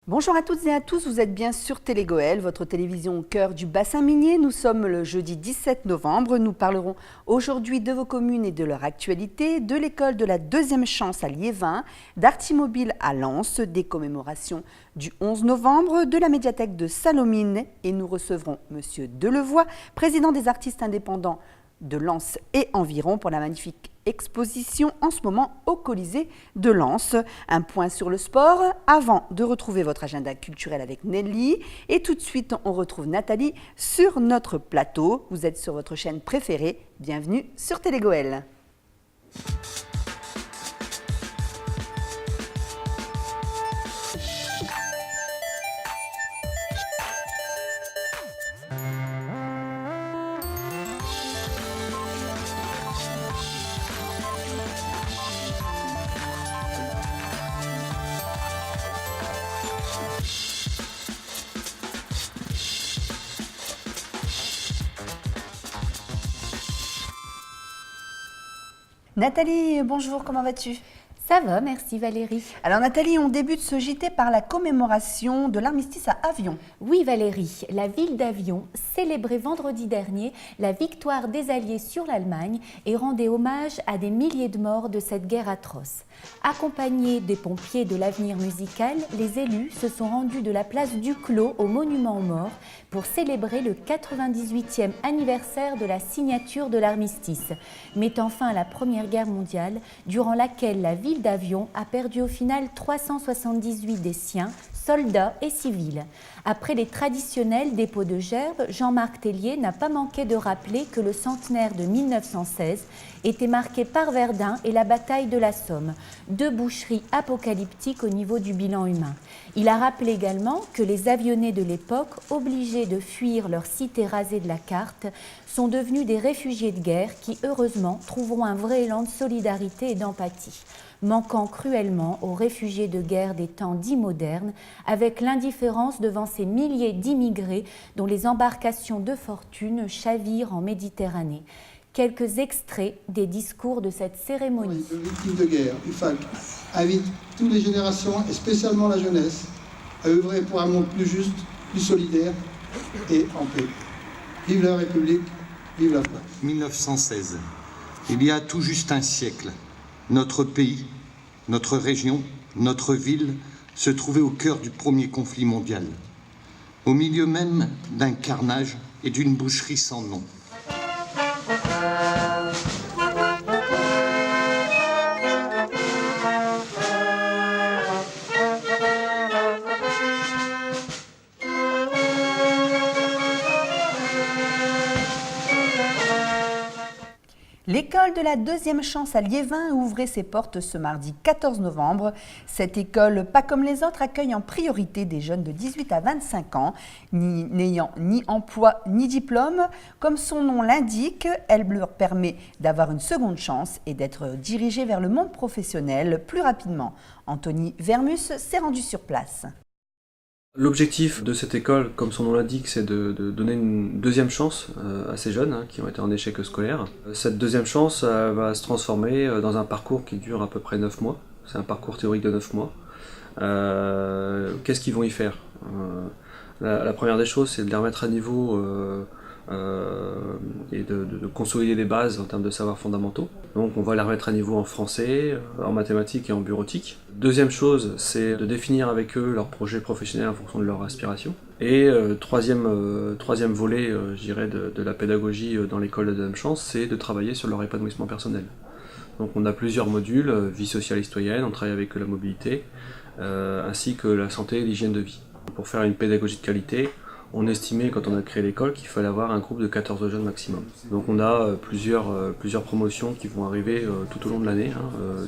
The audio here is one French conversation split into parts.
Bonjour à toutes et à tous, vous êtes bien sur Télégoël, votre télévision au cœur du bassin minier. Nous sommes le jeudi 17 novembre. Nous parlerons aujourd'hui de vos communes et de leur actualité, de l'école de la deuxième chance à Liévin, d'Artimobile à Lens, des commémorations du 11 novembre, de la médiathèque de Salomine. Et nous recevrons Monsieur Delevoye, président des artistes indépendants de Lens et environ pour la magnifique exposition en ce moment au Colisée de Lens. Un point sur le sport avant de retrouver votre agenda culturel avec Nelly. Et tout de suite, on retrouve Nathalie sur notre plateau. Vous êtes sur votre chaîne préférée. Bienvenue sur Télégoël. Nathalie, bonjour, comment vas-tu ? Ça va, merci Valérie. Alors Nathalie, on débute ce JT par la commémoration de l'armistice à Avion. Oui Valérie, la ville d'Avion célébrait vendredi dernier la victoire des Alliés sur l'Allemagne et rendait hommage à des milliers de morts de cette guerre atroce. Accompagnés des pompiers de l'Avenir musical, les élus se sont rendus de la place Duclos au monument aux morts pour célébrer le 98e anniversaire de la signature de l'armistice, mettant fin à la Première Guerre mondiale, durant laquelle la ville d'Avion a perdu au final 378 des siens, soldats et civils. Après les traditionnels dépôts de gerbes, Jean-Marc Tellier n'a pas manqué de rappeler que le centenaire de 1916 était marqué par Verdun et la bataille de la Somme, deux boucheries apocalyptiques au niveau du bilan humain. Il a rappelé également que les avionnés de l'époque, obligés de fuir leur cité rasée de la carte, sont devenus des réfugiés de guerre qui, heureusement, trouveront un vrai élan de solidarité et d'empathie, manquant cruellement aux réfugiés de guerre des temps dits modernes, avec l'indifférence devant ces milliers d'immigrés dont les embarcations de fortune chavirent en Méditerranée. Quelques extraits des discours de cette cérémonie. Les victimes de guerre, UFAC, invite toutes les générations, et spécialement la jeunesse, à œuvrer pour un monde plus juste, plus solidaire et en paix. Vive la République, vive la France. 1916, il y a tout juste un siècle, notre pays, notre région, notre ville se trouvait au cœur du premier conflit mondial, au milieu même d'un carnage et d'une boucherie sans nom. L'école de la deuxième chance à Liévin ouvrait ses portes ce mardi 14 novembre. Cette école, pas comme les autres, accueille en priorité des jeunes de 18 à 25 ans, n'ayant ni emploi ni diplôme. Comme son nom l'indique, elle leur permet d'avoir une seconde chance et d'être dirigés vers le monde professionnel plus rapidement. Anthony Vermus s'est rendu sur place. L'objectif de cette école, comme son nom l'indique, c'est de donner une deuxième chance à ces jeunes qui ont été en échec scolaire. Cette deuxième chance va se transformer dans un parcours qui dure à peu près 9 mois. C'est un parcours théorique de 9 mois. Qu'est-ce qu'ils vont y faire ? La première des choses, c'est de les remettre à niveau et de consolider les bases en termes de savoirs fondamentaux. Donc on va les remettre à niveau en français, en mathématiques et en bureautique. Deuxième chose, c'est de définir avec eux leur projet professionnel en fonction de leur aspiration. Et troisième volet, je dirais, de la pédagogie dans l'école de deuxième chance, c'est de travailler sur leur épanouissement personnel. Donc on a plusieurs modules, vie sociale et citoyenne, on travaille avec la mobilité, ainsi que la santé et l'hygiène de vie. Pour faire une pédagogie de qualité, on estimait, quand on a créé l'école, qu'il fallait avoir un groupe de 14 jeunes maximum. Donc on a plusieurs promotions qui vont arriver tout au long de l'année,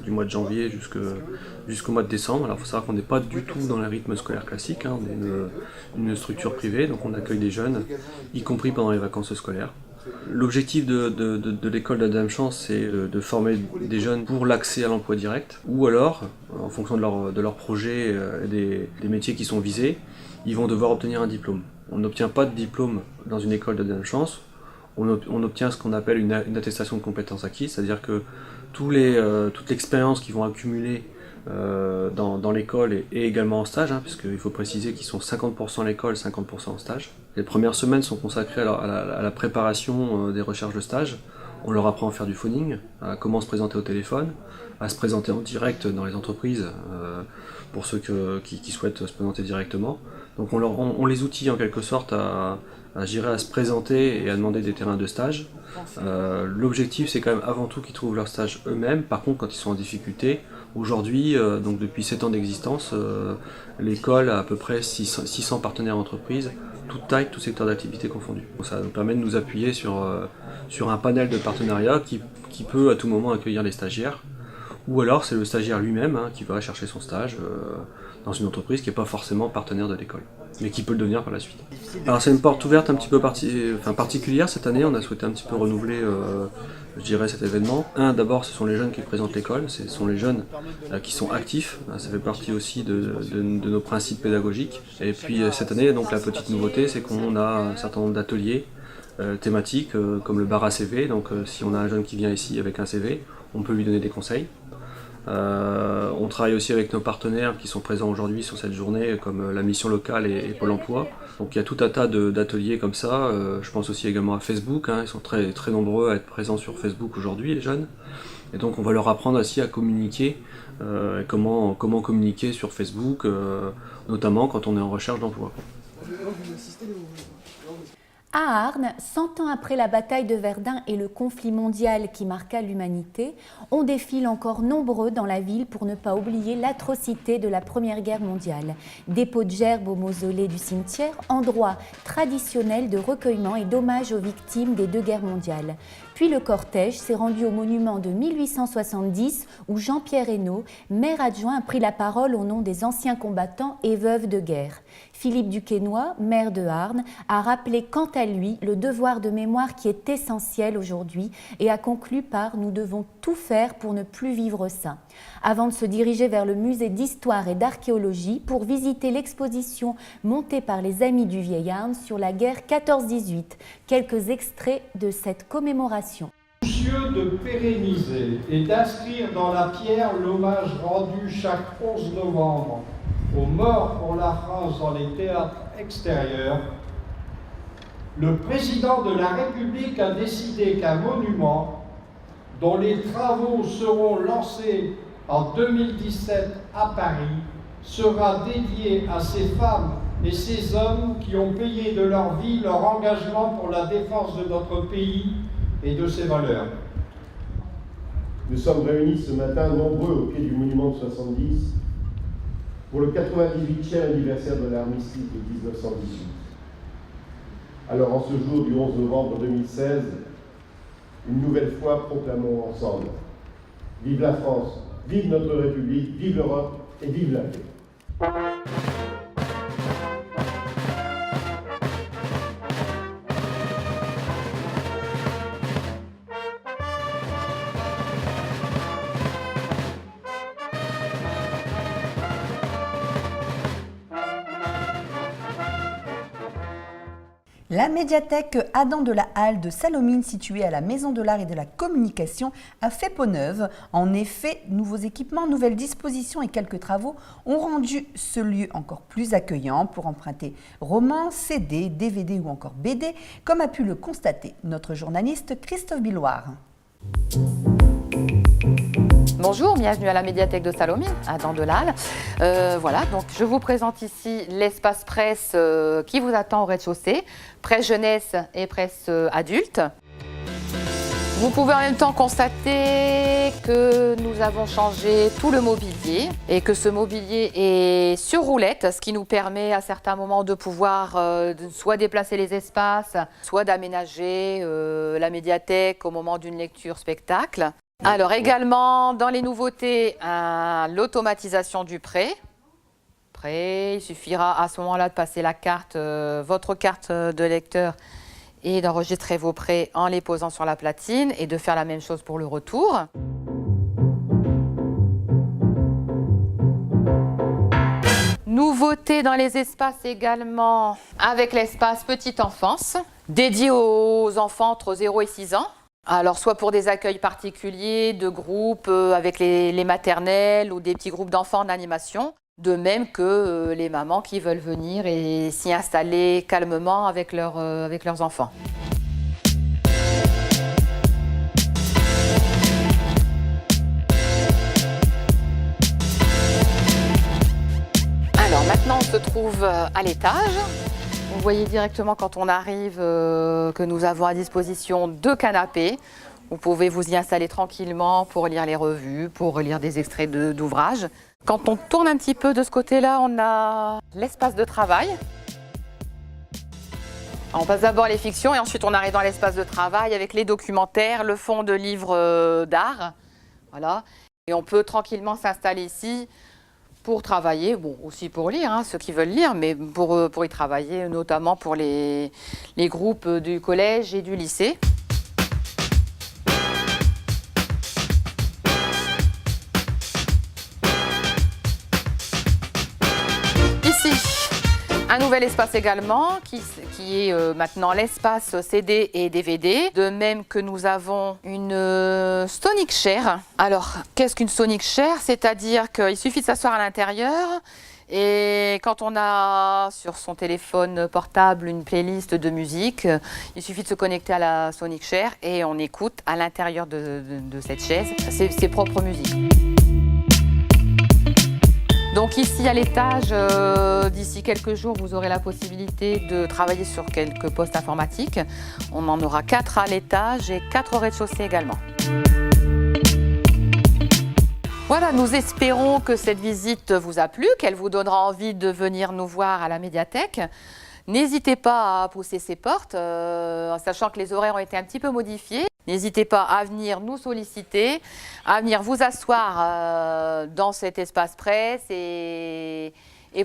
du mois de janvier jusqu'au mois de décembre. Alors il faut savoir qu'on n'est pas du tout dans le rythme scolaire classique, on est une structure privée, donc on accueille des jeunes, y compris pendant les vacances scolaires. L'objectif de l'école de la deuxième chance, c'est de former des jeunes pour l'accès à l'emploi direct, ou alors, en fonction de leur projet et des métiers qui sont visés, ils vont devoir obtenir un diplôme. On n'obtient pas de diplôme dans une école de deuxième chance, on obtient ce qu'on appelle une attestation de compétences acquises, c'est-à-dire que toute l'expérience qu'ils vont accumuler dans l'école et également en stage, hein, puisqu'il faut préciser qu'ils sont 50% à l'école, 50% en stage. Les premières semaines sont consacrées à la préparation des recherches de stage. On leur apprend à faire du phoning, à comment se présenter au téléphone, à se présenter en direct dans les entreprises pour ceux qui souhaitent se présenter directement. Donc on les outille en quelque sorte à se présenter et à demander des terrains de stage. L'objectif, c'est quand même avant tout qu'ils trouvent leur stage eux-mêmes. Par contre, quand ils sont en difficulté, aujourd'hui, donc depuis 7 ans d'existence, l'école a à peu près 600 partenaires entreprises, toute taille, tout secteur d'activité confondus. Ça nous permet de nous appuyer sur un panel de partenariats qui peut à tout moment accueillir les stagiaires. Ou alors c'est le stagiaire lui-même qui va chercher son stage dans une entreprise qui n'est pas forcément partenaire de l'école, mais qui peut le devenir par la suite. Alors c'est une porte ouverte un petit peu particulière cette année, on a souhaité un petit peu renouveler je dirais cet événement. D'abord ce sont les jeunes qui présentent l'école, ce sont les jeunes qui sont actifs, ça fait partie aussi de nos principes pédagogiques. Et puis cette année, donc la petite nouveauté, c'est qu'on a un certain nombre d'ateliers thématiques comme le bar à CV, donc si on a un jeune qui vient ici avec un CV, on peut lui donner des conseils. On travaille aussi avec nos partenaires qui sont présents aujourd'hui sur cette journée, comme la mission locale et Pôle emploi. Donc il y a tout un tas d'ateliers comme ça. Je pense aussi également à Facebook, ils sont très, très nombreux à être présents sur Facebook aujourd'hui, les jeunes. Et donc on va leur apprendre aussi à communiquer, comment communiquer sur Facebook, notamment quand on est en recherche d'emploi. À Arnes, 100 ans après la bataille de Verdun et le conflit mondial qui marqua l'humanité, on défile encore nombreux dans la ville pour ne pas oublier l'atrocité de la Première Guerre mondiale. Dépôt de gerbes au mausolée du cimetière, endroit traditionnel de recueillement et d'hommage aux victimes des 2 guerres mondiales. Puis le cortège s'est rendu au monument de 1870 où Jean-Pierre Hesnaut, maire adjoint, a pris la parole au nom des anciens combattants et veuves de guerre. Philippe Duquesnoy, maire de Arnes, a rappelé quant à lui le devoir de mémoire qui est essentiel aujourd'hui et a conclu par « Nous devons tout faire pour ne plus vivre ça ». Avant de se diriger vers le musée d'histoire et d'archéologie pour visiter l'exposition montée par les Amis du Vieil Arnes sur la guerre 14-18. Quelques extraits de cette commémoration. Soucieux de pérenniser et d'inscrire dans la pierre l'hommage rendu chaque 11 novembre aux morts pour la France dans les théâtres extérieurs, le président de la République a décidé qu'un monument, dont les travaux seront lancés en 2017 à Paris, sera dédié à ces femmes et ces hommes qui ont payé de leur vie leur engagement pour la défense de notre pays et de ses valeurs. Nous sommes réunis ce matin nombreux au pied du monument de 70 pour le 98e anniversaire de l'armistice de 1918. Alors en ce jour du 11 novembre 2016, une nouvelle fois proclamons ensemble: vive la France, vive notre République, vive l'Europe et vive la paix. La médiathèque Adam de la Halle de Salomine, située à la Maison de l'Art et de la Communication, a fait peau neuve. En effet, nouveaux équipements, nouvelles dispositions et quelques travaux ont rendu ce lieu encore plus accueillant pour emprunter romans, CD, DVD ou encore BD, comme a pu le constater notre journaliste Christophe Billoire. Bonjour, bienvenue à la médiathèque de Salomine, à Adam de la Halle. Voilà, donc je vous présente ici l'espace presse qui vous attend au rez-de-chaussée, presse jeunesse et presse adulte. Vous pouvez en même temps constater que nous avons changé tout le mobilier et que ce mobilier est sur roulette, ce qui nous permet à certains moments de pouvoir soit déplacer les espaces, soit d'aménager la médiathèque au moment d'une lecture spectacle. Alors également, dans les nouveautés, l'automatisation du prêt. Il suffira à ce moment-là de passer la carte, votre carte de lecteur et d'enregistrer vos prêts en les posant sur la platine et de faire la même chose pour le retour. Nouveauté dans les espaces également avec l'espace petite enfance, dédié aux enfants entre 0 et 6 ans. Alors, soit pour des accueils particuliers, de groupes avec les maternelles ou des petits groupes d'enfants en animation. De même que les mamans qui veulent venir et s'y installer calmement avec leurs enfants. Alors maintenant, on se trouve à l'étage. Vous voyez directement quand on arrive que nous avons à disposition 2 canapés. Vous pouvez vous y installer tranquillement pour lire les revues, pour lire des extraits d'ouvrages. Quand on tourne un petit peu de ce côté-là, on a l'espace de travail. On passe d'abord les fictions et ensuite on arrive dans l'espace de travail avec les documentaires, le fond de livres d'art. Voilà. Et on peut tranquillement s'installer ici pour travailler, bon aussi pour lire, hein, ceux qui veulent lire, mais pour y travailler, notamment pour les groupes du collège et du lycée. Ici, un nouvel espace également, qui est maintenant l'espace CD et DVD. De même que nous avons une Sonic Chair. Alors, qu'est-ce qu'une Sonic Chair? C'est-à-dire qu'il suffit de s'asseoir à l'intérieur et quand on a sur son téléphone portable une playlist de musique, il suffit de se connecter à la Sonic Chair et on écoute à l'intérieur de cette chaise ses propres musiques. Donc ici à l'étage, d'ici quelques jours, vous aurez la possibilité de travailler sur quelques postes informatiques. On en aura 4 à l'étage et 4 au rez-de-chaussée également. Voilà, nous espérons que cette visite vous a plu, qu'elle vous donnera envie de venir nous voir à la médiathèque. N'hésitez pas à pousser ces portes, sachant que les horaires ont été un petit peu modifiés. N'hésitez pas à venir nous solliciter, à venir vous asseoir dans cet espace presse et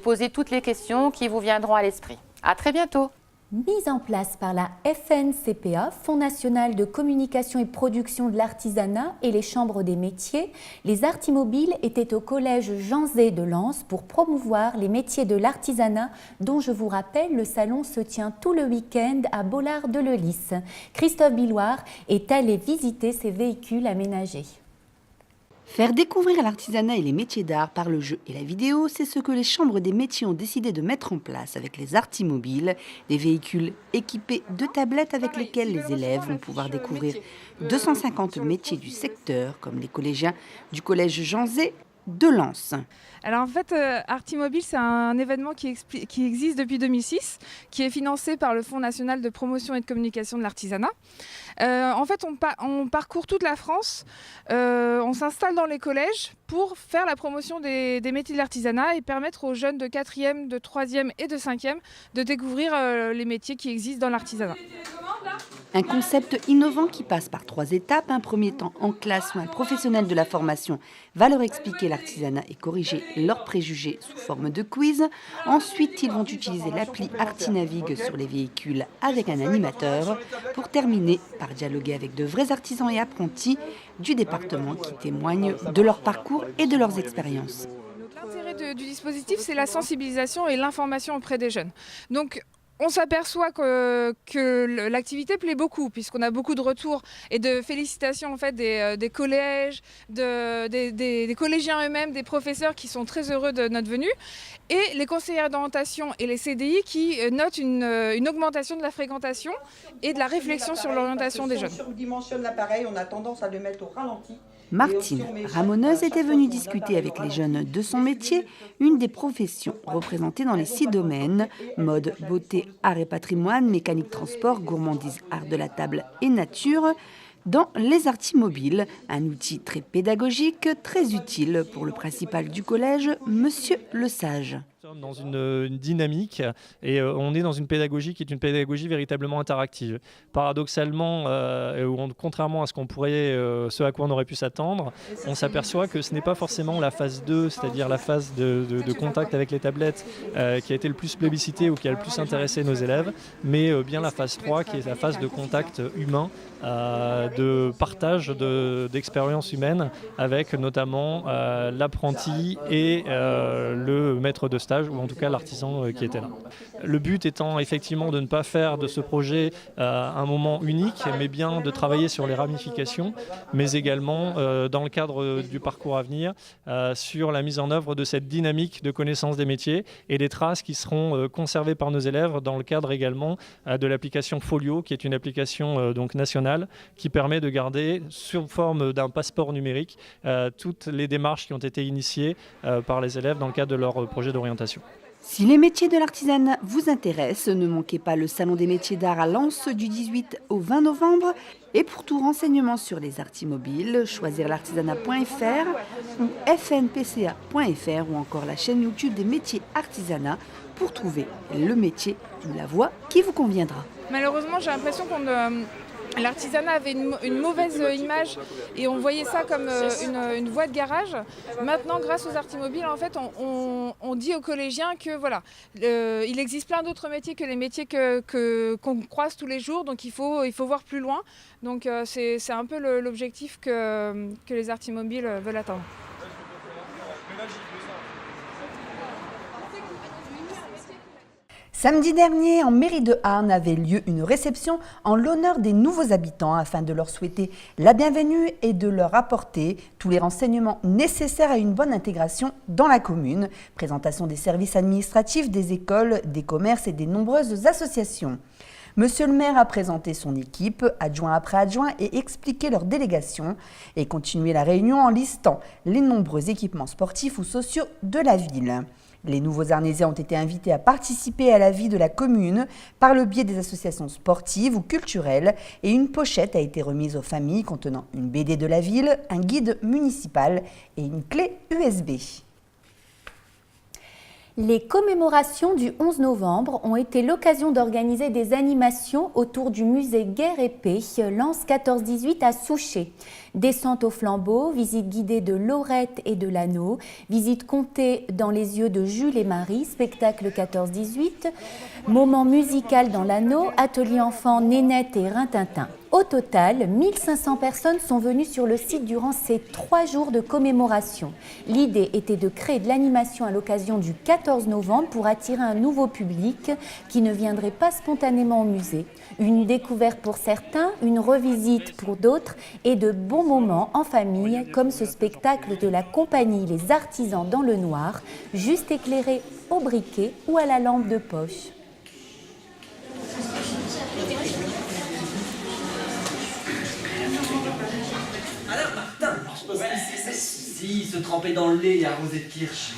poser toutes les questions qui vous viendront à l'esprit. À très bientôt. Mise en place par la FNCPA, Fonds national de communication et production de l'artisanat et les chambres des métiers, les Artimobiles étaient au collège Jean Zay de Lens pour promouvoir les métiers de l'artisanat dont je vous rappelle le salon se tient tout le week-end à Bollard-de-Lelys. Christophe Billoire est allé visiter ces véhicules aménagés. Faire découvrir l'artisanat et les métiers d'art par le jeu et la vidéo, c'est ce que les chambres des métiers ont décidé de mettre en place avec les Artimobiles, des véhicules équipés de tablettes avec lesquelles les élèves vont pouvoir découvrir 250 métiers du secteur, comme les collégiens du collège Jean Zay de Lens. Alors en fait, Artimobile, c'est un événement qui existe depuis 2006, qui est financé par le Fonds national de promotion et de communication de l'artisanat. En fait, on parcourt toute la France, on s'installe dans les collèges pour faire la promotion des métiers de l'artisanat et permettre aux jeunes de 4e, de 3e et de 5e de découvrir les métiers qui existent dans l'artisanat. Un concept innovant qui passe par 3 étapes. Un premier temps en classe où un professionnel de la formation va leur expliquer l'artisanat et corriger leurs préjugés sous forme de quiz. Ensuite, ils vont utiliser l'appli Artinavig sur les véhicules avec un animateur pour terminer par dialoguer avec de vrais artisans et apprentis du département qui témoignent de leur parcours et de leurs expériences. L'intérêt du dispositif, c'est la sensibilisation et l'information auprès des jeunes. Donc, on s'aperçoit que l'activité plaît beaucoup, puisqu'on a beaucoup de retours et de félicitations en fait, des collèges, des collégiens eux-mêmes, des professeurs qui sont très heureux de notre venue, et les conseillères d'orientation et les CDI qui notent une augmentation de la fréquentation et de la réflexion sur l'orientation des jeunes. Si on surdimensionne l'appareil, on a tendance à le mettre au ralenti. Martine Ramoneuse était venue discuter avec les jeunes de son métier, une des professions représentées dans les 6 domaines, mode, beauté, art et patrimoine, mécanique, transport, gourmandise, art de la table et nature, dans les Artimobiles, un outil très pédagogique, très utile pour le principal du collège, Monsieur Le Sage. Nous sommes dans une dynamique et on est dans une pédagogie qui est une pédagogie véritablement interactive. Paradoxalement, contrairement à ce à quoi on aurait pu s'attendre, on s'aperçoit que ce n'est pas forcément la phase 2, c'est-à-dire la phase de contact avec les tablettes qui a été le plus plébiscitée ou qui a le plus intéressé nos élèves, mais bien la phase 3 qui est la phase de contact humain, de partage d'expériences humaines avec notamment l'apprenti et le maître de stage stage, ou en tout cas l'artisan qui était là. Le but étant effectivement de ne pas faire de ce projet un moment unique, mais bien de travailler sur les ramifications, mais également dans le cadre du parcours à venir, sur la mise en œuvre de cette dynamique de connaissance des métiers et des traces qui seront conservées par nos élèves dans le cadre également de l'application Folio, qui est une application donc nationale qui permet de garder sous forme d'un passeport numérique toutes les démarches qui ont été initiées par les élèves dans le cadre de leur projet d'orientation. Si les métiers de l'artisanat vous intéressent, ne manquez pas le Salon des métiers d'art à Lens du 18 au 20 novembre. Et pour tout renseignement sur les artimobiles, choisir l'artisanat.fr ou fnpca.fr ou encore la chaîne YouTube des métiers artisanat pour trouver le métier ou la voie qui vous conviendra. Malheureusement, j'ai l'impression l'artisanat avait une mauvaise image et on voyait ça comme une voie de garage. Maintenant, grâce aux artimobiles, en fait, on dit aux collégiens que voilà, il existe plein d'autres métiers que les métiers qu'on croise tous les jours, donc il faut voir plus loin. Donc c'est un peu l'objectif que les artimobiles veulent atteindre. Samedi dernier, en mairie de Arnes, avait lieu une réception en l'honneur des nouveaux habitants afin de leur souhaiter la bienvenue et de leur apporter tous les renseignements nécessaires à une bonne intégration dans la commune. Présentation des services administratifs, des écoles, des commerces et des nombreuses associations. Monsieur le maire a présenté son équipe, adjoint après adjoint, et expliqué leur délégation et continué la réunion en listant les nombreux équipements sportifs ou sociaux de la ville. Les nouveaux Arnésiens ont été invités à participer à la vie de la commune par le biais des associations sportives ou culturelles et une pochette a été remise aux familles contenant une BD de la ville, un guide municipal et une clé USB. Les commémorations du 11 novembre ont été l'occasion d'organiser des animations autour du musée Guerre et Paix, Lens 14-18 à Souchet. Descente au flambeau, visite guidée de Laurette et de l'Anneau, visite comptée dans les yeux de Jules et Marie, spectacle 14-18, moment musical dans l'Anneau, atelier enfants Nénette et Rintintin. Au total, 1500 personnes sont venues sur le site durant ces 3 jours de commémoration. L'idée était de créer de l'animation à l'occasion du 14 novembre pour attirer un nouveau public qui ne viendrait pas spontanément au musée. Une découverte pour certains, une revisite pour d'autres et de bons moments en famille comme ce spectacle de la compagnie Les Artisans dans le Noir, juste éclairé au briquet ou à la lampe de poche. Alors Martin, si se tremper dans le lait et arroser de kirsch.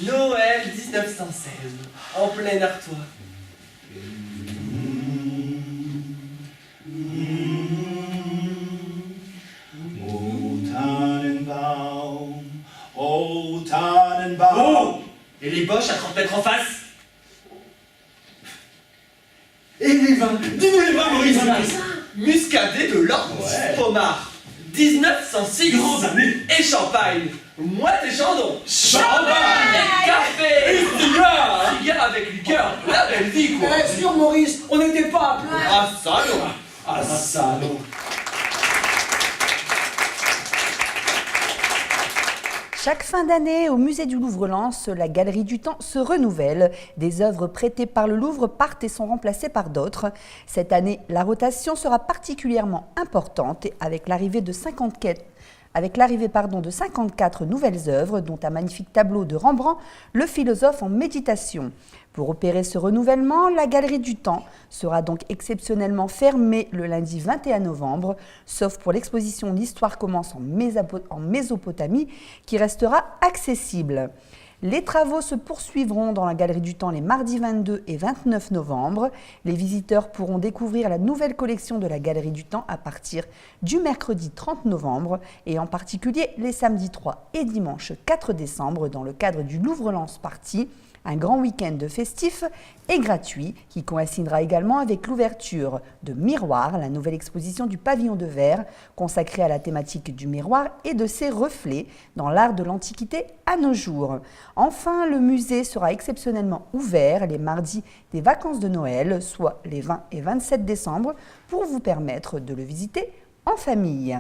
Noël 1916, en plein Artois. Oh, et les boches à 30 mètres en face. Et les vins, dis-nous les vins, Maurice. Muscadet de l'Orme, Pommard, 1906, grands années, et champagne, moite et chandon, champagne, et café, et cigare avec liqueur, la belle vie quoi. Bien sûr Maurice, on n'était pas à plein. Ah salaud, ah salaud. Chaque fin d'année, au musée du Louvre-Lens, la Galerie du Temps se renouvelle. Des œuvres prêtées par le Louvre partent et sont remplacées par d'autres. Cette année, la rotation sera particulièrement importante avec l'arrivée de 54 nouvelles œuvres, dont un magnifique tableau de Rembrandt, le philosophe en méditation. Pour opérer ce renouvellement, la Galerie du Temps sera donc exceptionnellement fermée le lundi 21 novembre, sauf pour l'exposition L'Histoire commence en Mésopotamie, qui restera accessible. Les travaux se poursuivront dans la Galerie du Temps les mardis 22 et 29 novembre. Les visiteurs pourront découvrir la nouvelle collection de la Galerie du Temps à partir du mercredi 30 novembre et en particulier les samedis 3 et dimanche 4 décembre dans le cadre du Louvre-Lens Party, un grand week-end festif et gratuit qui coïncidera également avec l'ouverture de Miroir, la nouvelle exposition du pavillon de verre consacrée à la thématique du miroir et de ses reflets dans l'art de l'Antiquité à nos jours. Enfin, le musée sera exceptionnellement ouvert les mardis des vacances de Noël, soit les 20 et 27 décembre, pour vous permettre de le visiter en famille.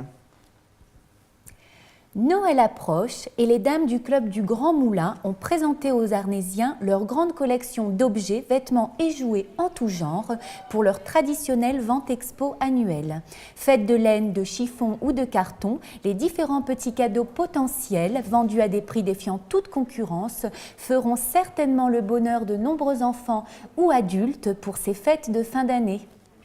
Noël approche et les dames du club du Grand Moulin ont présenté aux Arnésiens leur grande collection d'objets, vêtements et jouets en tout genre pour leur traditionnelle vente expo annuelle. Faites de laine, de chiffon ou de carton, les différents petits cadeaux potentiels vendus à des prix défiant toute concurrence feront certainement le bonheur de nombreux enfants ou adultes pour ces fêtes de fin d'année.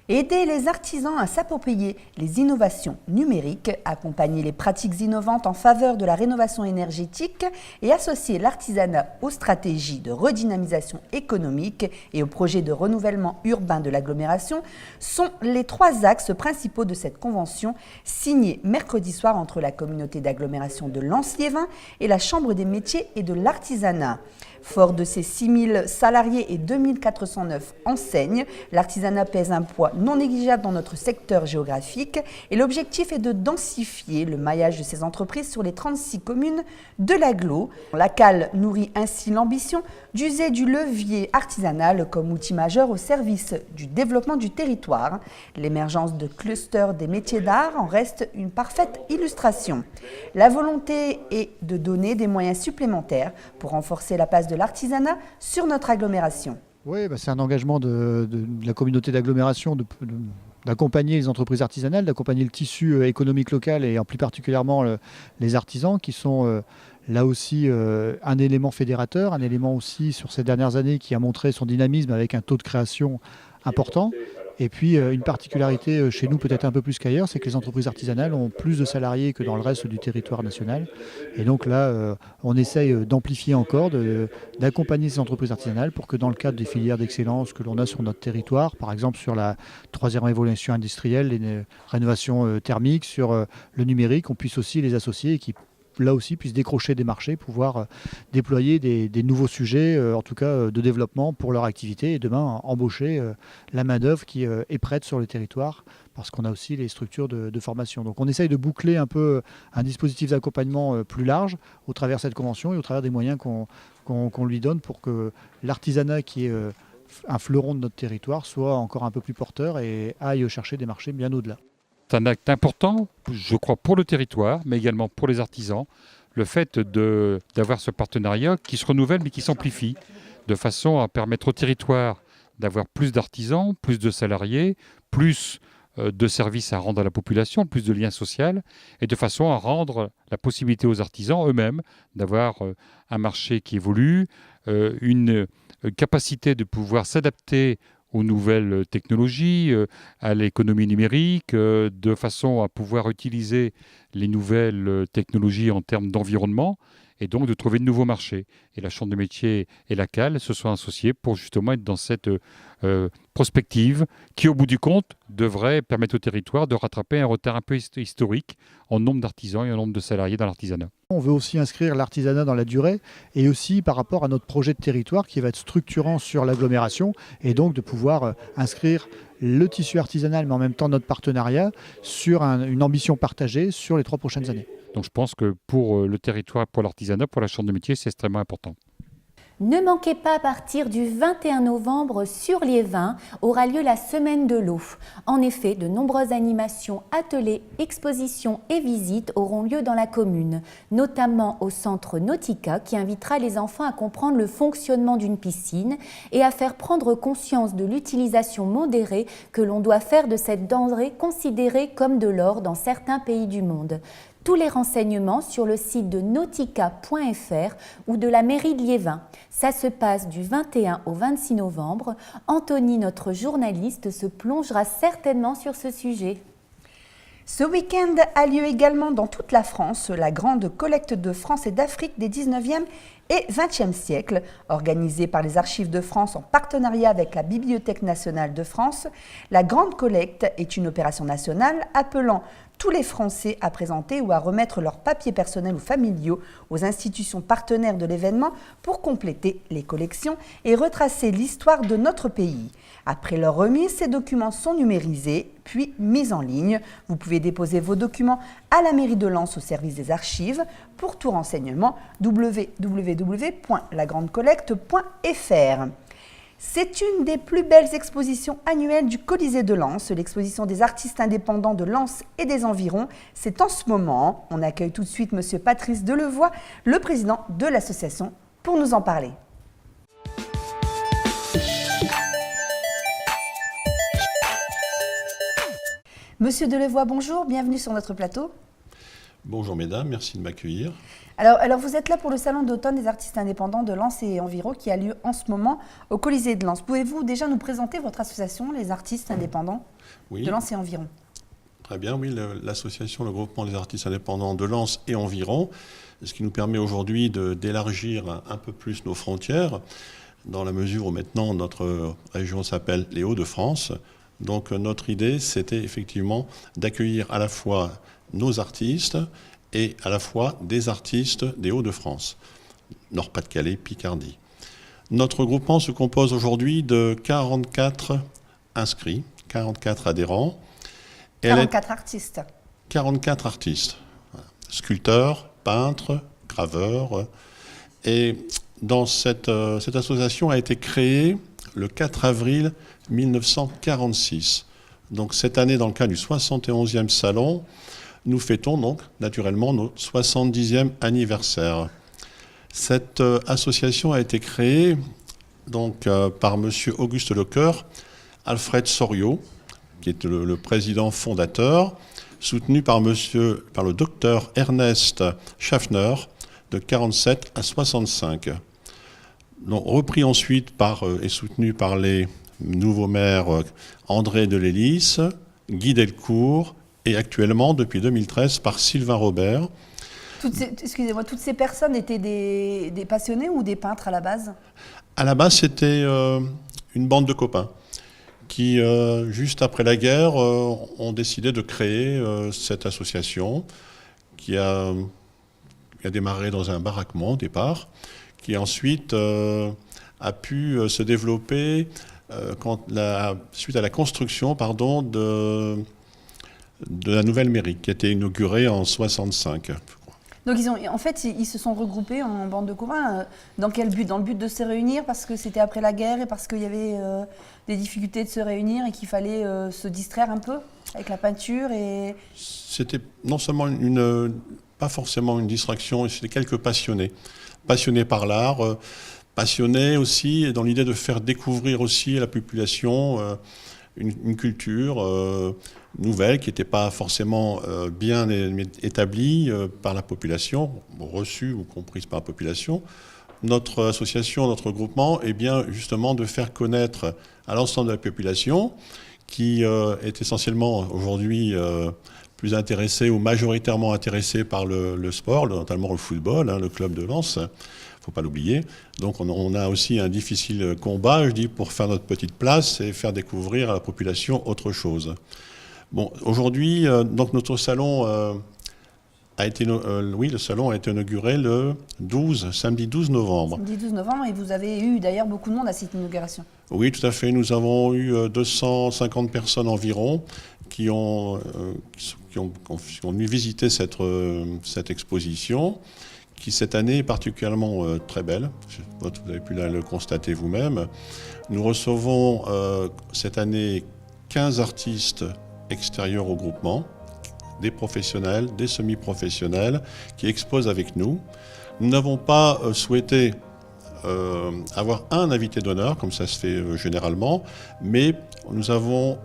Aider les artisans à s'approprier les innovations numériques, accompagner les pratiques innovantes en faveur de la rénovation énergétique et associer l'artisanat aux stratégies de redynamisation économique et aux projets de renouvellement urbain de l'agglomération sont les 3 axes principaux de cette convention signée mercredi soir entre la communauté d'agglomération de Lens-Liévin et la Chambre des métiers et de l'artisanat. Fort de ses 6 000 salariés et 2 409 enseignes, l'artisanat pèse un poids non négligeable dans notre secteur géographique et l'objectif est de densifier le maillage de ces entreprises sur les 36 communes de l'agglo. La CAL nourrit ainsi l'ambition d'user du levier artisanal comme outil majeur au service du développement du territoire. L'émergence de clusters des métiers d'art en reste une parfaite illustration. La volonté est de donner des moyens supplémentaires pour renforcer la place de l'artisanat sur notre agglomération. Oui, c'est un engagement de la communauté d'agglomération d'accompagner les entreprises artisanales, d'accompagner le tissu économique local et en plus particulièrement les artisans qui sont là aussi un élément fédérateur, un élément aussi sur ces dernières années qui a montré son dynamisme avec un taux de création important. Et puis une particularité chez nous peut-être un peu plus qu'ailleurs, c'est que les entreprises artisanales ont plus de salariés que dans le reste du territoire national. Et donc là, on essaye d'amplifier encore, d'accompagner ces entreprises artisanales pour que dans le cadre des filières d'excellence que l'on a sur notre territoire, par exemple sur la 3e révolution industrielle, les rénovations thermiques, sur le numérique, on puisse aussi les associer et qui là aussi puissent décrocher des marchés, pouvoir déployer des nouveaux sujets, en tout cas de développement pour leur activité et demain embaucher la main-d'œuvre qui est prête sur le territoire parce qu'on a aussi les structures de formation. Donc on essaye de boucler un peu un dispositif d'accompagnement plus large au travers de cette convention et au travers des moyens qu'on lui donne pour que l'artisanat qui est un fleuron de notre territoire soit encore un peu plus porteur et aille chercher des marchés bien au-delà. C'est un acte important, je crois, pour le territoire, mais également pour les artisans. Le fait d'avoir ce partenariat qui se renouvelle mais qui s'amplifie, de façon à permettre au territoire d'avoir plus d'artisans, plus de salariés, plus de services à rendre à la population, plus de liens sociaux, et de façon à rendre la possibilité aux artisans eux-mêmes d'avoir un marché qui évolue, une capacité de pouvoir s'adapter aux nouvelles technologies, à l'économie numérique, de façon à pouvoir utiliser les nouvelles technologies en termes d'environnement et donc de trouver de nouveaux marchés. Et la Chambre de métiers et la CAL se sont associés pour justement être dans cette prospective qui, au bout du compte, devrait permettre au territoire de rattraper un retard un peu historique en nombre d'artisans et en nombre de salariés dans l'artisanat. On veut aussi inscrire l'artisanat dans la durée et aussi par rapport à notre projet de territoire qui va être structurant sur l'agglomération et donc de pouvoir inscrire le tissu artisanal mais en même temps notre partenariat sur une ambition partagée sur les 3 prochaines années. Donc je pense que pour le territoire, pour l'artisanat, pour la Chambre de métiers, c'est extrêmement important. Ne manquez pas, à partir du 21 novembre sur Liévin aura lieu la Semaine de l'eau. En effet, de nombreuses animations, ateliers, expositions et visites auront lieu dans la commune, notamment au centre Nautica qui invitera les enfants à comprendre le fonctionnement d'une piscine et à faire prendre conscience de l'utilisation modérée que l'on doit faire de cette denrée considérée comme de l'or dans certains pays du monde. Tous les renseignements sur le site de nautica.fr ou de la mairie de Liévin. Ça se passe du 21 au 26 novembre. Anthony, notre journaliste, se plongera certainement sur ce sujet. Ce week-end a lieu également dans toute la France la grande collecte de France et d'Afrique des 19e et 20e siècles, organisée par les Archives de France en partenariat avec la Bibliothèque nationale de France. La grande collecte est une opération nationale appelant tous les Français à présenter ou à remettre leurs papiers personnels ou familiaux aux institutions partenaires de l'événement pour compléter les collections et retracer l'histoire de notre pays. Après leur remise, ces documents sont numérisés puis mis en ligne. Vous pouvez déposer vos documents à la mairie de Lens au service des archives. Pour tout renseignement, www.lagrandecollecte.fr. C'est une des plus belles expositions annuelles du Colisée de Lens, l'exposition des artistes indépendants de Lens et des environs. C'est en ce moment. On accueille tout de suite Monsieur Patrice Delevoye, le président de l'association, pour nous en parler. Monsieur Delevoye, bonjour, bienvenue sur notre plateau. Bonjour mesdames, merci de m'accueillir. Alors vous êtes là pour le salon d'automne des artistes indépendants de Lens et environ qui a lieu en ce moment au Colisée de Lens. Pouvez-vous déjà nous présenter votre association, les artistes indépendants de Lens et environ? Très bien, oui, l'association, le groupement des artistes indépendants de Lens et environ, ce qui nous permet aujourd'hui d'élargir un peu plus nos frontières, dans la mesure où maintenant notre région s'appelle les Hauts-de-France. Donc notre idée, c'était effectivement d'accueillir à la fois nos artistes et à la fois des artistes des Hauts-de-France, Nord-Pas-de-Calais, Picardie. Notre groupement se compose aujourd'hui de 44 inscrits, 44 adhérents. 44 artistes. 44 artistes, voilà. Sculpteurs, peintres, graveurs. Et dans cette association a été créée le 4 avril 1946. Donc cette année, dans le cadre du 71e salon, nous fêtons donc naturellement notre 70e anniversaire. Cette association a été créée donc, par M. Auguste Lecoeur, Alfred Soriot, qui est le président fondateur, soutenu par le docteur Ernest Schaffner, de 47 à 65. Donc, repris ensuite et soutenu par les nouveaux maires André Delélis, Guy Delcourt, et actuellement, depuis 2013, par Sylvain Robert. Excusez-moi, toutes ces personnes étaient des passionnés ou des peintres à la base? À la base, c'était une bande de copains qui, juste après la guerre, ont décidé de créer cette association qui a démarré dans un baraquement au départ, qui ensuite a pu se développer suite à la construction de la nouvelle mairie qui a été inaugurée en 65. Donc ils se sont regroupés en bande de copains. Dans quel but? Dans le but de se réunir parce que c'était après la guerre et parce qu'il y avait des difficultés de se réunir et qu'il fallait se distraire un peu avec la peinture et... C'était non seulement pas forcément une distraction, c'était quelques passionnés par l'art, passionnés aussi dans l'idée de faire découvrir aussi à la population une culture nouvelle qui n'était pas forcément bien établie par la population, reçue ou comprise par la population. Notre association, notre groupement est bien justement de faire connaître à l'ensemble de la population qui est essentiellement aujourd'hui plus intéressée ou majoritairement intéressée par le sport, notamment le football, le club de Lens. Il ne faut pas l'oublier. Donc on a aussi un difficile combat, je dis, pour faire notre petite place et faire découvrir à la population autre chose. Bon, aujourd'hui, donc notre salon le salon a été inauguré le samedi 12 novembre. Samedi 12 novembre, et vous avez eu d'ailleurs beaucoup de monde à cette inauguration. Oui, tout à fait. Nous avons eu 250 personnes environ qui ont venu visiter cette exposition, qui cette année est particulièrement très belle. Vous avez pu le constater vous-même. Nous recevons cette année 15 artistes extérieurs au groupement, des professionnels, des semi-professionnels, qui exposent avec nous. Nous n'avons pas souhaité avoir un invité d'honneur, comme ça se fait généralement, mais nous avons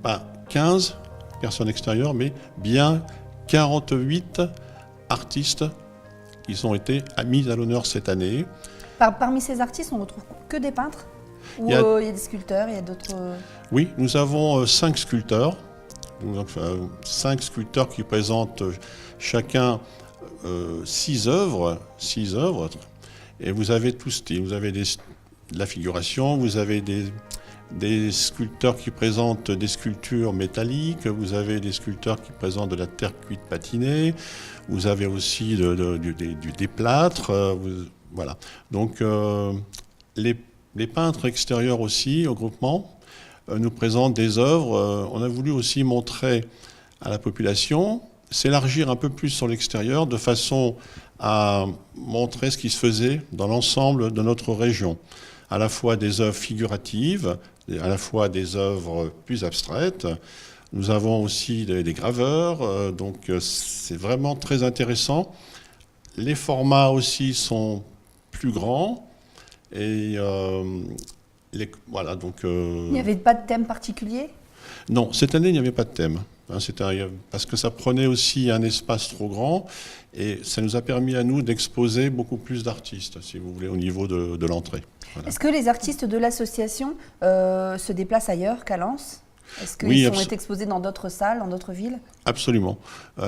pas 15 personnes extérieures, mais bien 48 artistes qui ont été mis à l'honneur cette année. Parmi ces artistes, on ne retrouve que des peintres? Ou il y a des sculpteurs, il y a d'autres... Oui, nous avons 5 sculpteurs. Donc, 5 sculpteurs qui présentent chacun 6 œuvres. Et vous avez tout style. Vous avez de la figuration, vous avez des sculpteurs qui présentent des sculptures métalliques, vous avez des sculpteurs qui présentent de la terre cuite patinée, vous avez aussi des plâtres. Voilà. Donc les peintres extérieurs aussi au groupement nous présentent des œuvres. On a voulu aussi montrer à la population, s'élargir un peu plus sur l'extérieur de façon à montrer ce qui se faisait dans l'ensemble de notre région. à la fois des œuvres figuratives, à la fois des œuvres plus abstraites. Nous avons aussi des graveurs, donc c'est vraiment très intéressant. Les formats aussi sont plus grands. Et voilà, donc... Il n'y avait pas de thème particulier ? Non, cette année, il n'y avait pas de thème. Parce que ça prenait aussi un espace trop grand et ça nous a permis à nous d'exposer beaucoup plus d'artistes, si vous voulez, au niveau de l'entrée. Voilà. Est-ce que les artistes de l'association se déplacent ailleurs qu'à Lens ? Est-ce qu'ils Oui, ont été exposés dans d'autres salles, dans d'autres villes ? Absolument.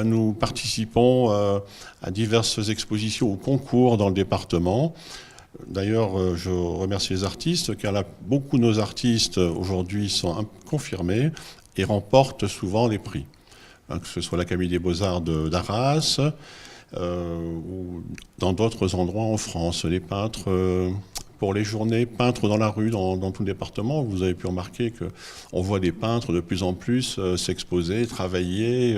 Nous participons à diverses expositions ou concours dans le département. D'ailleurs, je remercie les artistes, car là, beaucoup de nos artistes aujourd'hui sont confirmés et remportent souvent les prix. Que ce soit l'Académie des Beaux-Arts d'Arras ou dans d'autres endroits en France. Les peintres, pour les journées peintres dans la rue, dans tout le département, vous avez pu remarquer qu'on voit des peintres de plus en plus s'exposer, travailler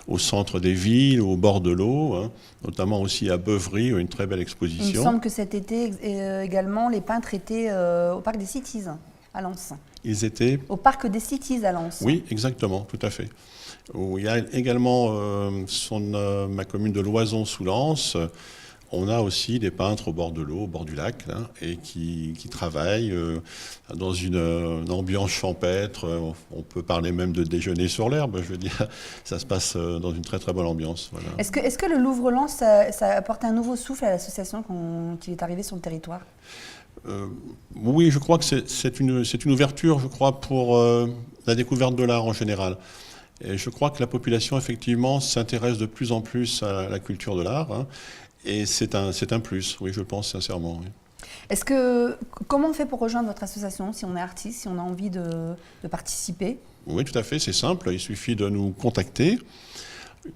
au centre des villes, au bord de l'eau, hein, notamment aussi à Beuvry, une très belle exposition. Il me semble que cet été également, les peintres étaient au Parc des Cities à Lens. Ils étaient au Parc des Cities à Lens. Oui, exactement, tout à fait. Il y a également ma commune de Loison sous Lens. On a aussi des peintres au bord de l'eau, au bord du lac, là, et qui travaillent dans une ambiance champêtre. On peut parler même de déjeuner sur l'herbe, je veux dire. Ça se passe dans une très très bonne ambiance. Voilà. Est-ce que le Louvre-Lens, ça apporte un nouveau souffle à l'association qui est arrivée sur le territoire ? Oui, je crois que c'est une ouverture, je crois, pour la découverte de l'art en général. Et je crois que la population, effectivement, s'intéresse de plus en plus à la culture de l'art. Hein. Et c'est un plus, oui, je pense sincèrement. Oui. Comment on fait pour rejoindre votre association si on est artiste, si on a envie de participer ? Oui, tout à fait, c'est simple. Il suffit de nous contacter,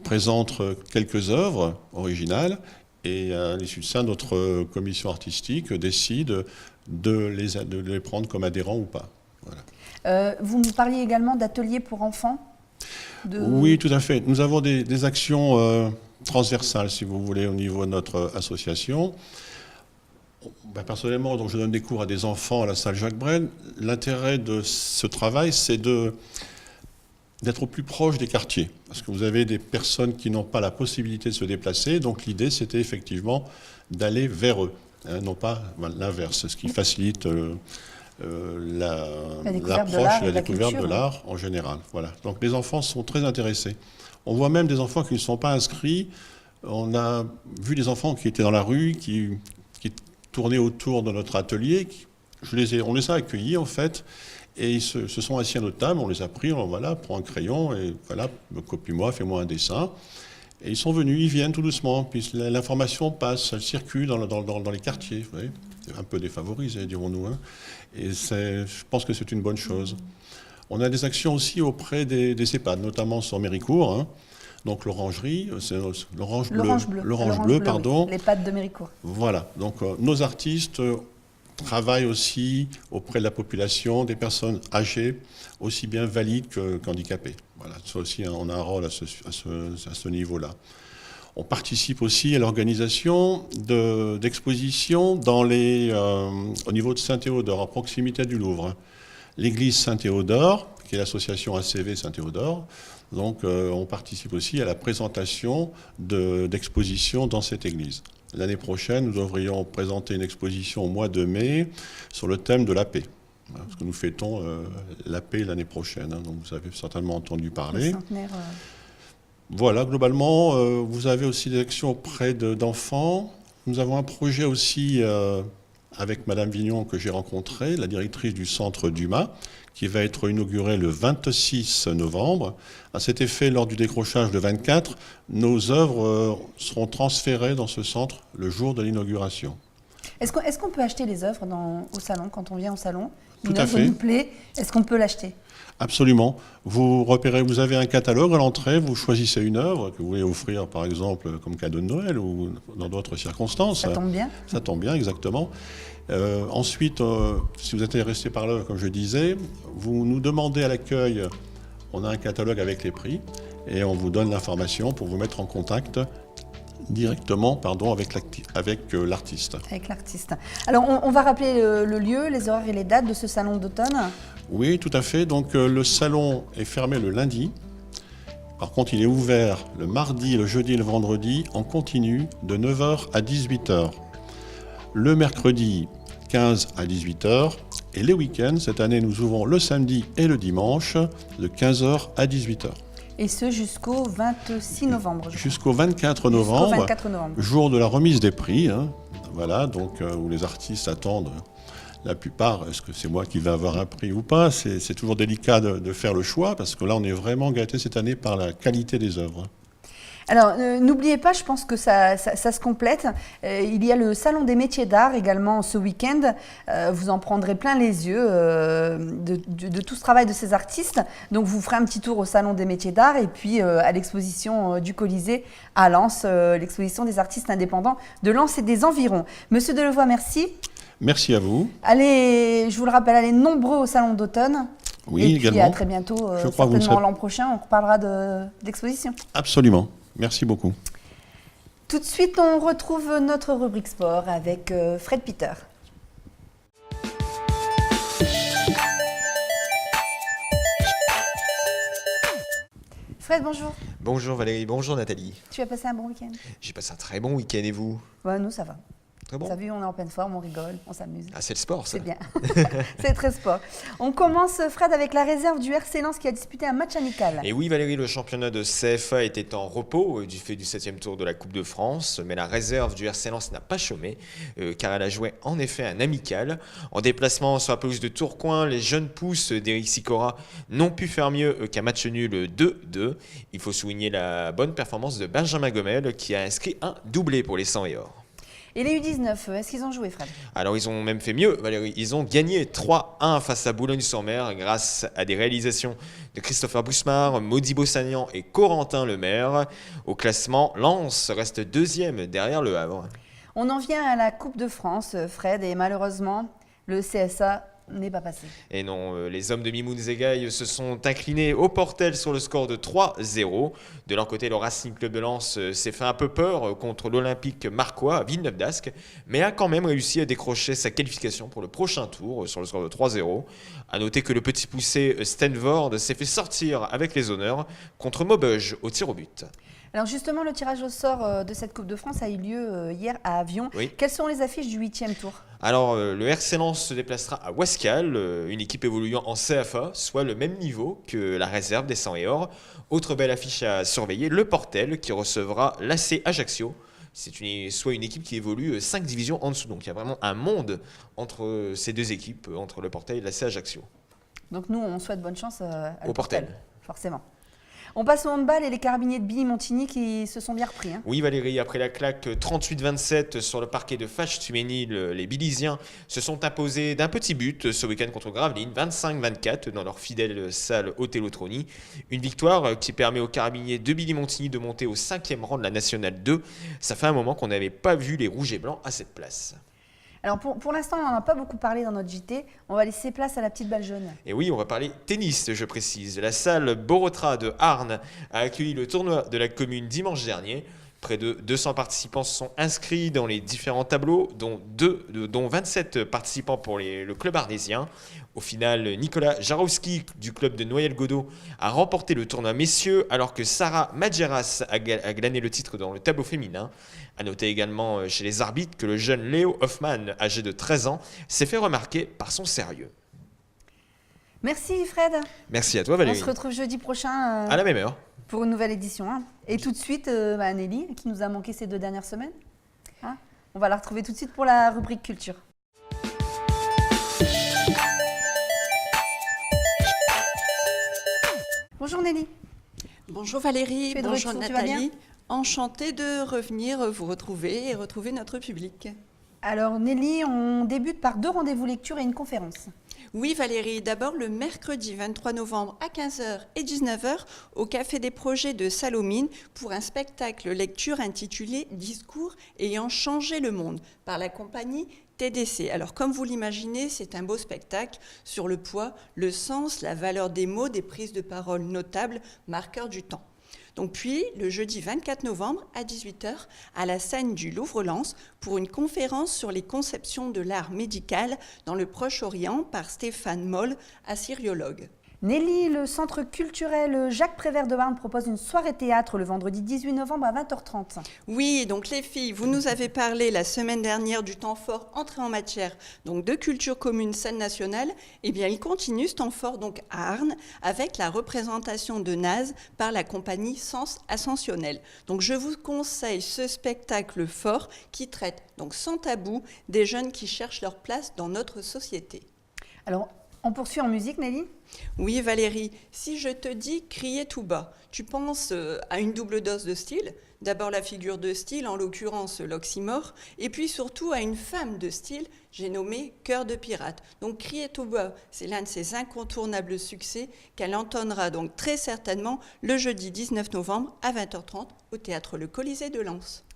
présente quelques œuvres originales, et à l'issue de ça, notre commission artistique décide de les prendre comme adhérents ou pas. Voilà. Vous nous parliez également d'ateliers pour enfants ? Oui, tout à fait. Nous avons des actions transversales, si vous voulez, au niveau de notre association. Personnellement, donc, je donne des cours à des enfants à la salle Jacques Brel. L'intérêt de ce travail, c'est d'être au plus proche des quartiers. Parce que vous avez des personnes qui n'ont pas la possibilité de se déplacer. Donc l'idée, c'était effectivement d'aller vers eux, hein, non pas l'inverse, ce qui facilite l'approche et la découverte de l'art en général. Voilà. Donc les enfants sont très intéressés. On voit même des enfants qui ne sont pas inscrits. On a vu des enfants qui étaient dans la rue, qui tournaient autour de notre atelier. On les a accueillis en fait, et ils se sont assis à notre table. On les a pris, voilà, prends un crayon et voilà, copie-moi, fais-moi un dessin. Et ils sont venus, ils viennent tout doucement. Puis l'information passe, elle circule dans les quartiers. Vous voyez, un peu défavorisés, dirons-nous. Hein. Et je pense que c'est une bonne chose. On a des actions aussi auprès des EHPAD, notamment sur Méricourt. Hein. Donc l'orangerie, c'est l'orange bleu, pardon. L'EHPAD de Méricourt. Voilà. Donc nos artistes travaillent aussi auprès de la population, des personnes âgées, aussi bien valides qu'handicapées. Voilà. Ça aussi, on a un rôle à ce niveau-là. On participe aussi à l'organisation d'expositions au niveau de Saint-Théodore, à proximité du Louvre. L'église Saint-Théodore, qui est l'association ACV Saint-Théodore, donc on participe aussi à la présentation d'expositions dans cette église. L'année prochaine, nous devrions présenter une exposition au mois de mai sur le thème de la paix. Parce que nous fêtons la paix l'année prochaine, hein, donc vous avez certainement entendu parler. Voilà, globalement, vous avez aussi des actions auprès d'enfants. Nous avons un projet aussi avec Madame Vignon que j'ai rencontrée, la directrice du centre Dumas, qui va être inauguré le 26 novembre. À cet effet, lors du décrochage de 24, nos œuvres seront transférées dans ce centre le jour de l'inauguration. Est-ce qu'on peut acheter les œuvres au salon, quand on vient au salon ? Tout Une à œuvre fait. nous plaît, est-ce qu'on peut l'acheter ? Absolument. Vous avez un catalogue à l'entrée, vous choisissez une œuvre que vous voulez offrir, par exemple, comme cadeau de Noël ou dans d'autres circonstances. Ça tombe bien. Ça tombe bien, exactement. Ensuite, si vous êtes intéressé par l'œuvre, comme je disais, vous nous demandez à l'accueil, on a un catalogue avec les prix, et on vous donne l'information pour vous mettre en contact directement avec l'artiste. Avec l'artiste. Alors, on va rappeler le lieu, les horaires et les dates de ce salon d'automne. Oui, tout à fait. Donc, le salon est fermé le lundi. Par contre, il est ouvert le mardi, le jeudi et le vendredi en continu de 9h à 18h. Le mercredi, 15 à 18h. Et les week-ends, cette année, nous ouvrons le samedi et le dimanche de 15h à 18h. Et ce jusqu'au 26 novembre. Jusqu'au 24 novembre, Jusqu'au 24 novembre. Jour de la remise des prix. Voilà, donc où les artistes attendent la plupart. Est-ce que c'est moi qui vais avoir un prix ou pas? C'est toujours délicat de faire le choix parce que là, on est vraiment gâté cette année par la qualité des œuvres. Alors, n'oubliez pas, je pense que ça se complète. Il y a le Salon des métiers d'art également ce week-end. Vous en prendrez plein les yeux de tout ce travail de ces artistes. Donc, vous ferez un petit tour au Salon des métiers d'art et puis à l'exposition du Colisée à Lens, l'exposition des artistes indépendants de Lens et des environs. Monsieur Delevoye, merci. Merci à vous. Allez, je vous le rappelle, allez nombreux au Salon d'automne. Oui, et également. Et puis à très bientôt, certainement l'an prochain, on reparlera d'exposition. Absolument. Merci beaucoup. Tout de suite, on retrouve notre rubrique sport avec Fred Peter. Fred, bonjour. Bonjour Valérie, bonjour Nathalie. Tu as passé un bon week-end? J'ai passé un très bon week-end et vous? Nous, ça va. Très bon. T'as vu, on est en pleine forme, on rigole, on s'amuse. Ah, c'est le sport, ça. C'est bien. C'est très sport. On commence, Fred, avec la réserve du RC Lens qui a disputé un match amical. Et oui, Valérie, le championnat de CFA était en repos du fait du 7e tour de la Coupe de France. Mais la réserve du RC Lens n'a pas chômé, car elle a joué en effet un amical. En déplacement sur la pelouse de Tourcoing, les jeunes pousses d'Éric Sicora n'ont pu faire mieux qu'un match nul 2-2. Il faut souligner la bonne performance de Benjamin Gomel, qui a inscrit un doublé pour les 100 et or. Et les U19, est-ce qu'ils ont joué, Fred? Alors, ils ont même fait mieux, Valérie. Ils ont gagné 3-1 face à Boulogne-sur-Mer grâce à des réalisations de Christopher Bousmar, Modibo Sagnan et Corentin Lemaire. Au classement, Lens reste deuxième derrière Le Havre. On en vient à la Coupe de France, Fred, et malheureusement, le CSA n'est pas passé. Et non, les hommes de Mimoun Zegaï se sont inclinés au Portel sur le score de 3-0. De leur côté, le Racing Club de Lens s'est fait un peu peur contre l'Olympique marquois à Villeneuve-d'Ascq, mais a quand même réussi à décrocher sa qualification pour le prochain tour sur le score de 3-0. A noter que le petit poussé Stenvord s'est fait sortir avec les honneurs contre Maubeuge au tir au but. Alors justement, le tirage au sort de cette Coupe de France a eu lieu hier à Avion. Oui. Quelles sont les affiches du 8e tour? Alors, le RC Lens se déplacera à Wascal, une équipe évoluant en CFA, soit le même niveau que la réserve des 100 et or. Autre belle affiche à surveiller, le Portel qui recevra l'AC Ajaccio. C'est soit une équipe qui évolue 5 divisions en dessous. Donc il y a vraiment un monde entre ces deux équipes, entre le Portel et l'AC Ajaccio. Donc nous, on souhaite bonne chance au Portel. Forcément. On passe au handball et les carabiniers de Billy-Montigny qui se sont bien repris. Oui Valérie, après la claque 38-27 sur le parquet de Faches-Tuménil, les Bilisiens se sont imposés d'un petit but ce week-end contre Gravelines, 25-24 dans leur fidèle salle Othello-Troni. Une victoire qui permet aux carabiniers de Billy-Montigny de monter au 5e rang de la Nationale 2. Ça fait un moment qu'on n'avait pas vu les Rouges et Blancs à cette place. Alors pour l'instant, on n'en a pas beaucoup parlé dans notre JT. On va laisser place à la petite balle jaune. Et oui, on va parler tennis, je précise. La salle Borotra de Arnes a accueilli le tournoi de la commune dimanche dernier. Près de 200 participants se sont inscrits dans les différents tableaux, dont 27 participants pour le club arnésien. Au final, Nicolas Jarowski du club de Noyelles-Godault a remporté le tournoi messieurs, alors que Sarah Madjeras a glané le titre dans le tableau féminin. A noter également chez les arbitres que le jeune Léo Hoffmann, âgé de 13 ans, s'est fait remarquer par son sérieux. Merci Fred. Merci à toi Valérie. On se retrouve jeudi prochain. À la même heure. Pour une nouvelle édition. Et tout de suite, Nelly, qui nous a manqué ces 2 dernières semaines. On va la retrouver tout de suite pour la rubrique culture. Bonjour Nelly. Bonjour Valérie, bonjour retour, Nathalie. Enchantée de revenir vous retrouver et retrouver notre public. Alors Nelly, on débute par 2 rendez-vous lecture et une conférence. Oui Valérie, d'abord le mercredi 23 novembre à 15h et 19h au Café des Projets de Salomine pour un spectacle lecture intitulé « Discours ayant changé le monde » par la compagnie TDC. Alors comme vous l'imaginez, c'est un beau spectacle sur le poids, le sens, la valeur des mots, des prises de parole notables, marqueurs du temps. Donc puis, le jeudi 24 novembre à 18h, à la scène du Louvre-Lens, pour une conférence sur les conceptions de l'art médical dans le Proche-Orient par Stéphane Moll, assyriologue. Nelly, le centre culturel Jacques Prévert de Warnes propose une soirée théâtre le vendredi 18 novembre à 20h30. Oui, donc les filles, vous nous avez parlé la semaine dernière du temps fort entrée en matière donc de culture commune scène nationale. Eh bien, il continue ce temps fort donc à Arnes avec la représentation de Naz par la compagnie Sens Ascensionnel. Donc je vous conseille ce spectacle fort qui traite donc sans tabou des jeunes qui cherchent leur place dans notre société. Alors, on poursuit en musique, Nelly ? Oui, Valérie, si je te dis crier tout bas, tu penses à une double dose de style. D'abord la figure de style, en l'occurrence l'oxymore, et puis surtout à une femme de style, j'ai nommé Cœur de pirate. Donc crier tout bas, c'est l'un de ses incontournables succès qu'elle entonnera donc très certainement le jeudi 19 novembre à 20h30 au théâtre Le Colisée de Lens.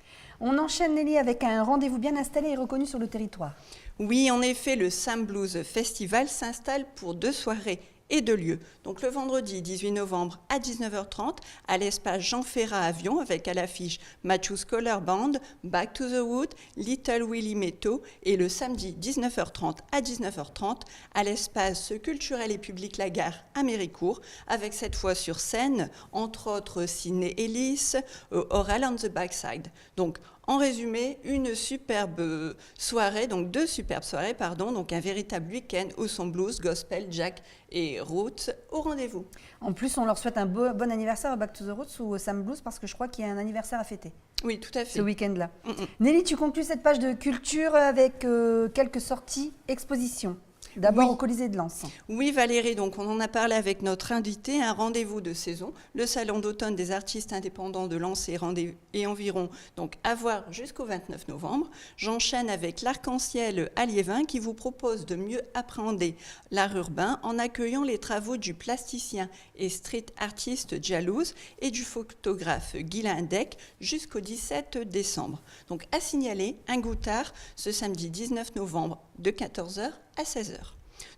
On enchaîne, Nelly, avec un rendez-vous bien installé et reconnu sur le territoire. Oui, en effet, le Sam Blues Festival s'installe pour 2 soirées et 2 lieux. Donc le vendredi 18 novembre à 19h30 à l'espace Jean Ferrat Avion avec à l'affiche Matthew Scholar Band, Back to the Wood, Little Willie Metto, et le samedi 19h30 à 19h30 à l'espace culturel et public La Gare à Méricourt avec cette fois sur scène entre autres Sidney Ellis, Oral on the Backside. Donc en résumé, une superbe soirée, donc 2 superbes soirées, donc un véritable week-end où son blues, gospel, jack et roots au rendez-vous. En plus, on leur souhaite un bon anniversaire à Back to the Roots ou au Sam Blues parce que je crois qu'il y a un anniversaire à fêter. Oui, tout à fait. Ce week-end-là. Nelly, tu conclus cette page de culture avec quelques sorties, expositions. D'abord au Colisée de Lens. Oui, Valérie, donc on en a parlé avec notre invité, un rendez-vous de saison, le salon d'automne des artistes indépendants de Lens et environ, donc à voir jusqu'au 29 novembre. J'enchaîne avec l'Arc-en-Ciel à Liévin qui vous propose de mieux appréhender l'art urbain en accueillant les travaux du plasticien et street artiste Jalouse et du photographe Guylain Deck jusqu'au 17 décembre. Donc à signaler, un goutard ce samedi 19 novembre de 14h à 16h.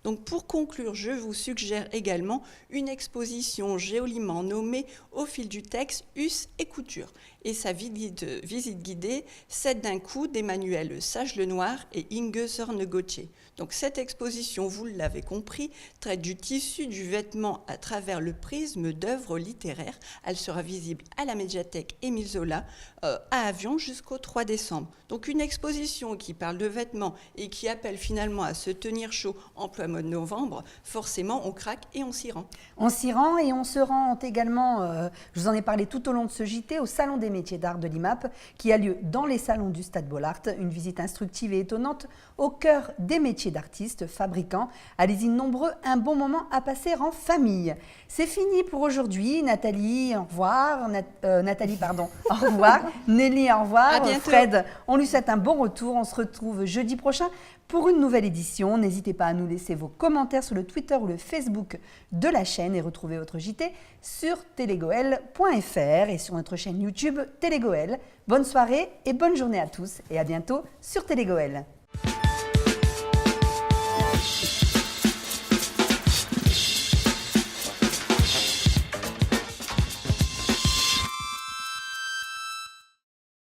Donc pour conclure, je vous suggère également une exposition joliment nommée Au fil du texte, Us et Couture et sa visite guidée 7 d'un coup d'Emmanuel Sage-Lenoir et Inge Zorn-Gauthier. Donc cette exposition, vous l'avez compris, traite du tissu du vêtement à travers le prisme d'œuvres littéraires. Elle sera visible à la médiathèque Émile Zola à Avion jusqu'au 3 décembre. Donc une exposition qui parle de vêtements et qui appelle finalement à se tenir chaud en plein mois de novembre. Forcément, on craque et on s'y rend. On s'y rend et on se rend également, je vous en ai parlé tout au long de ce JT, au Salon des métiers d'art de l'IMAP qui a lieu dans les salons du Stade Bollaert. Une visite instructive et étonnante au cœur des métiers d'artistes, fabricants. Allez-y nombreux, un bon moment à passer en famille. C'est fini pour aujourd'hui. Nathalie, au revoir. Nathalie, pardon, au revoir. Nelly, au revoir. À bientôt. Fred, on lui souhaite un bon retour. On se retrouve jeudi prochain pour une nouvelle édition. N'hésitez pas à nous laisser vos commentaires sur le Twitter ou le Facebook de la chaîne et retrouvez votre JT sur telegoel.fr et sur notre chaîne YouTube Télégoël. Bonne soirée et bonne journée à tous et à bientôt sur Télégoël.